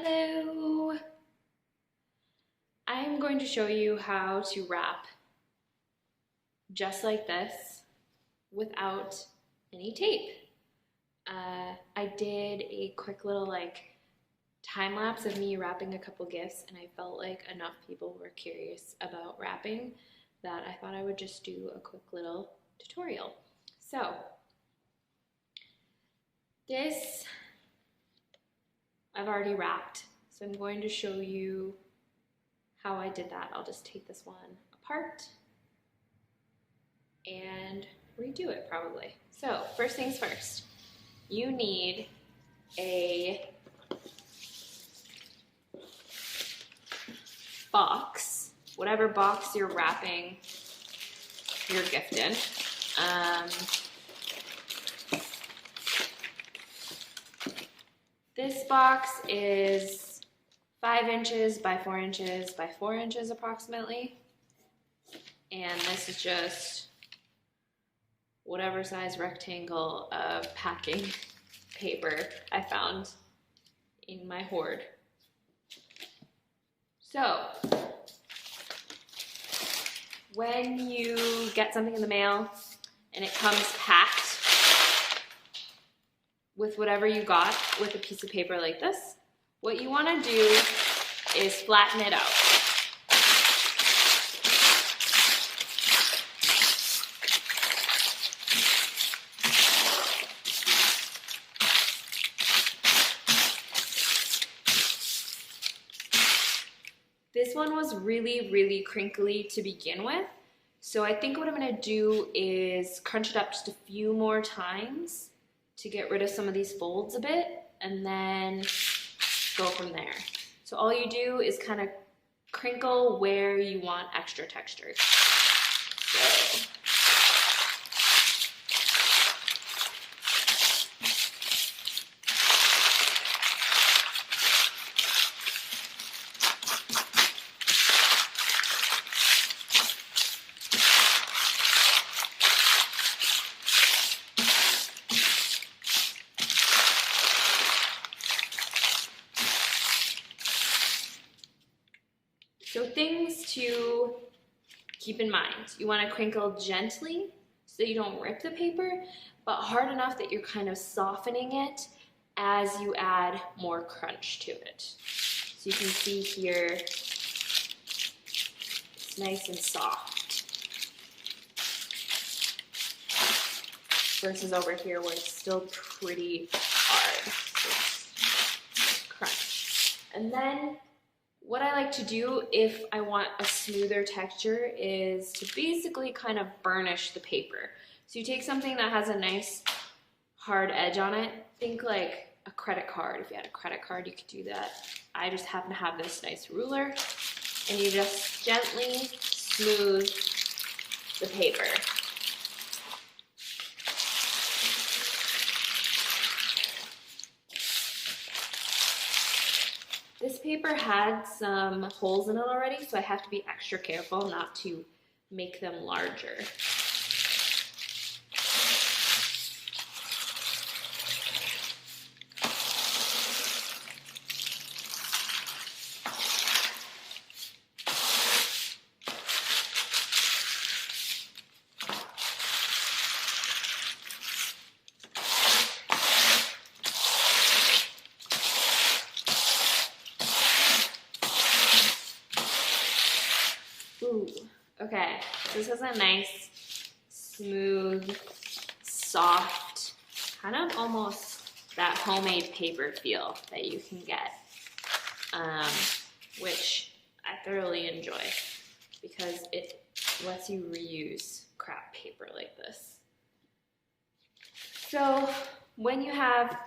Hello! I'm going to show you how to wrap just like this without any tape. I did a quick little time lapse of me wrapping a couple gifts, and I felt like enough people were curious about wrapping that I thought I would just do a quick little tutorial. So this I've already wrapped, so I'm going to show you how I did that. I'll just take this one apart and redo it probably. So first things first, you need a box, whatever box you're wrapping your gift in. This box is 5 inches by 4 inches by 4 inches approximately. And this is just whatever size rectangle of packing paper I found in my hoard. So, when you get something in the mail and it comes packed with whatever you got with a piece of paper like this, what you want to do is flatten it out. This one was really crinkly to begin with, so I think what I'm going to do is crunch it up just a few more times to get rid of some of these folds a bit, and then go from there. So all you do is kind of crinkle where you want extra texture. So. So things to keep in mind. You want to crinkle gently so you don't rip the paper, but hard enough that you're kind of softening it as you add more crunch to it. So you can see here, it's nice and soft. Versus over here where it's still pretty hard. So crunch. And then what I like to do if I want a smoother texture is to basically kind of burnish the paper. So you take something that has a nice hard edge on it. Think like a credit card. If you had a credit card, you could do that. I just happen to have this nice ruler, and you just gently smooth the paper. This paper had some holes in it already, so I have to be extra careful not to make them larger. Ooh, okay, this has a nice, smooth, soft, kind of almost that homemade paper feel that you can get, which I thoroughly enjoy because it lets you reuse crap paper like this. So when you have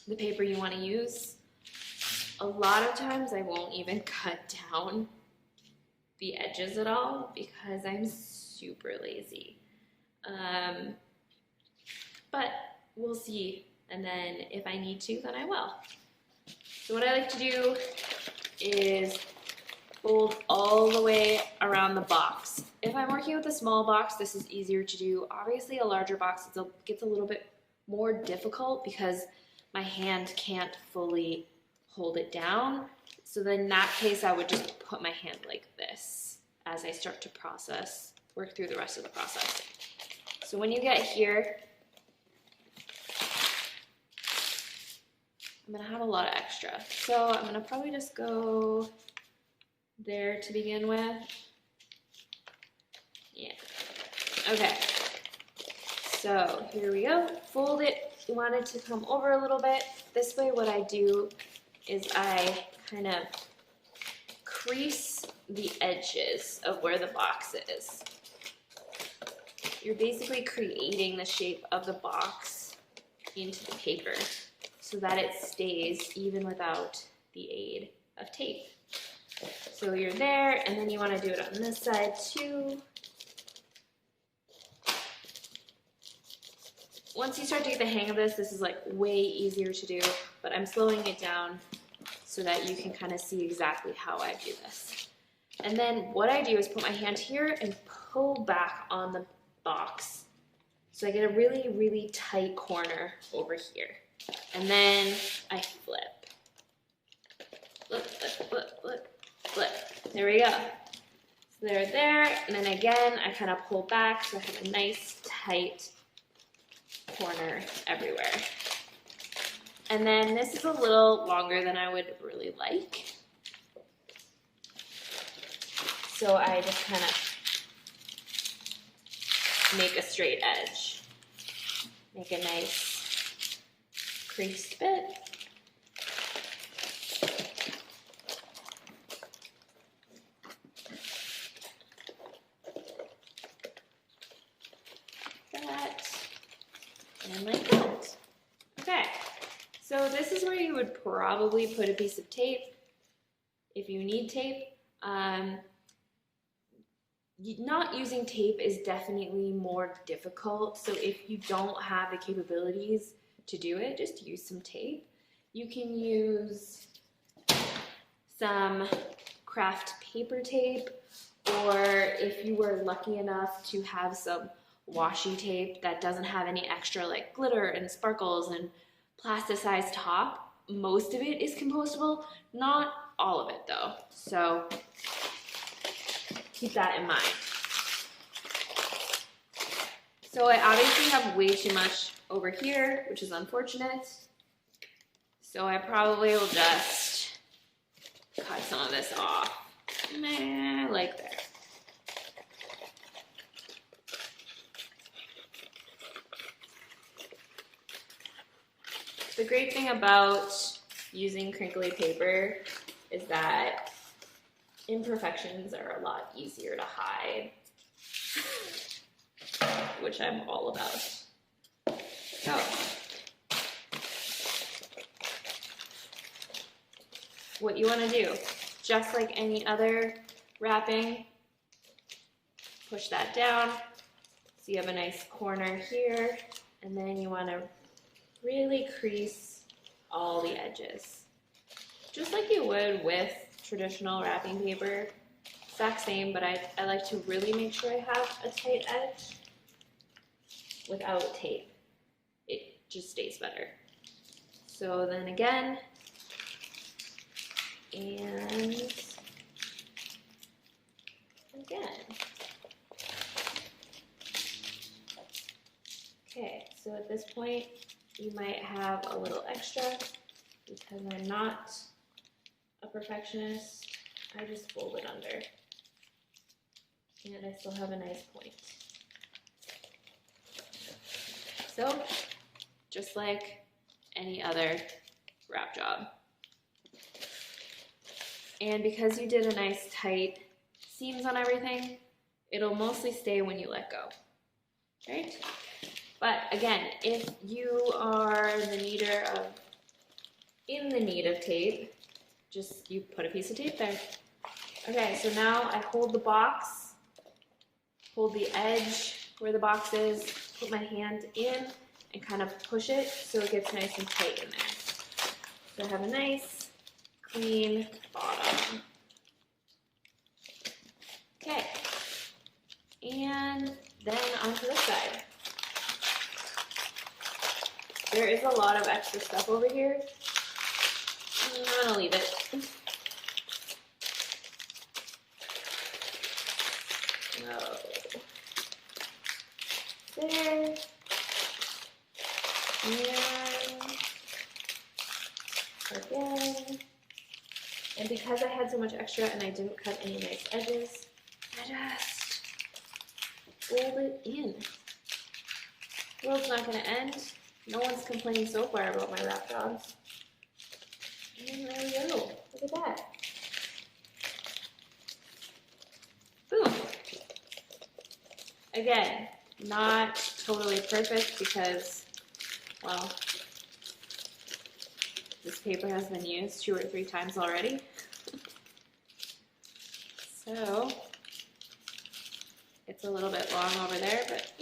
the paper you want to use, a lot of times I won't even cut down the edges at all because I'm super lazy. But we'll see, and then if I need to, then I will. So what I like to do is fold all the way around the box. If I'm working with a small box, this is easier to do. Obviously a larger box gets a little bit more difficult because my hand can't fully hold it down. So then in that case, I would just put my hand like this as I start to work through the rest of the process. So when you get here, I'm gonna have a lot of extra. So I'm gonna probably just go there to begin with. Yeah, okay. So here we go, fold it. You want it to come over a little bit. This way what I do is I kind of crease the edges of where the box is. You're basically creating the shape of the box into the paper so that it stays even without the aid of tape. So you're there, and then you want to do it on this side too. Once you start to get the hang of this, this is like way easier to do, but I'm slowing it down so that you can kind of see exactly how I do this. And then what I do is put my hand here and pull back on the box. So I get a really, really tight corner over here. And then I flip. Flip, flip, flip, flip, flip. There we go. So they're there, and then again, I kind of pull back so I have a nice tight corner everywhere. And then this is a little longer than I would really like. So I just kind of make a straight edge. Make a nice creased bit. And like that. Okay, so this is where you would probably put a piece of tape if you need tape. Not using tape is definitely more difficult, so if you don't have the capabilities to do it, just use some tape. You can use some craft paper tape, or if you were lucky enough to have some washi tape that doesn't have any extra like glitter and sparkles and plasticized top. Most of it is compostable, not all of it though. So keep that in mind. So I obviously have way too much over here, which is unfortunate. So I probably will just cut some of this off, like there. The great thing about using crinkly paper is that imperfections are a lot easier to hide, which I'm all about. So, what you want to do, just like any other wrapping, push that down so you have a nice corner here, and then you want to really crease all the edges. Just like you would with traditional wrapping paper. Exact same, but I like to really make sure I have a tight edge without tape. It just stays better. So then again, and again. Okay, so at this point, you might have a little extra. Because I'm not a perfectionist, I just fold it under. And I still have a nice point. So, just like any other wrap job. And because you did a nice tight seams on everything, it'll mostly stay when you let go, right? But again, if you are in the need of tape, just you put a piece of tape there. Okay, so now I hold the box, hold the edge where the box is, put my hand in and kind of push it so it gets nice and tight in there. So I have a nice, clean bottom. Okay, and then onto this side. There is a lot of extra stuff over here, I'm gonna leave it. Oh. There. And again. And because I had so much extra and I didn't cut any nice edges, I just fold it in. The world's not gonna end. No one's complaining so far about my wrap jobs. And there we go. Look at that. Boom. Again, not totally perfect because, well, this paper has been used 2 or 3 times already. So, it's a little bit long over there, but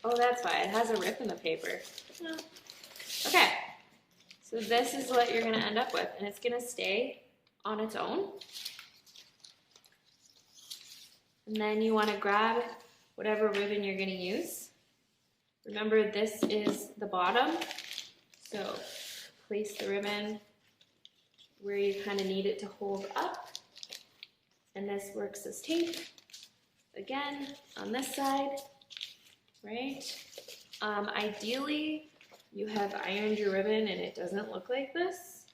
oh, that's why. It has a rip in the paper. Okay, so this is what you're gonna end up with, and it's gonna stay on its own. And then you wanna grab whatever ribbon you're gonna use. Remember, this is the bottom, so place the ribbon where you kind of need it to hold up. And this works as tape. Again, on this side, right? Ideally, you have ironed your ribbon and it doesn't look like this.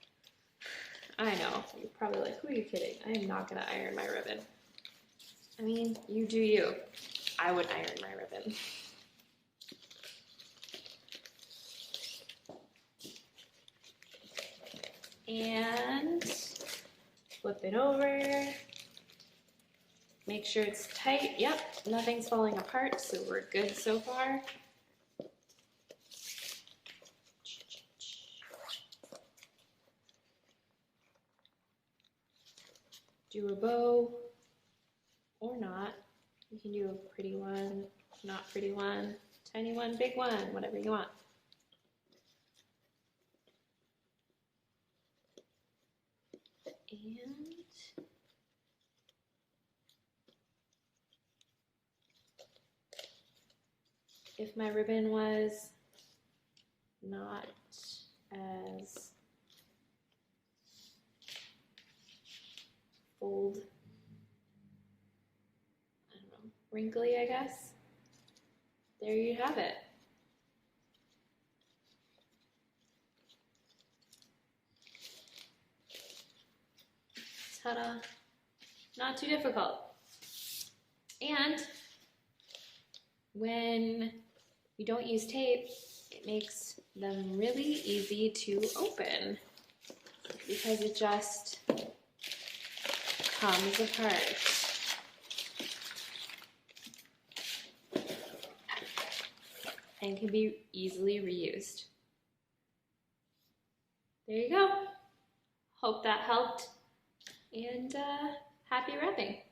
I know, you're probably like, who are you kidding? I am not gonna iron my ribbon. I mean, you do you. I would iron my ribbon. And flip it over. Make sure it's tight. Yep, nothing's falling apart, so we're good so far. Do a bow or not. You can do a pretty one, not pretty one, tiny one, big one, whatever you want. And if my ribbon was not as fold, I don't know, wrinkly, I guess, there you have it. Ta-da! Not too difficult. And when you don't use tape, it makes them really easy to open because it just comes apart. And can be easily reused. There you go. Hope that helped, and happy wrapping.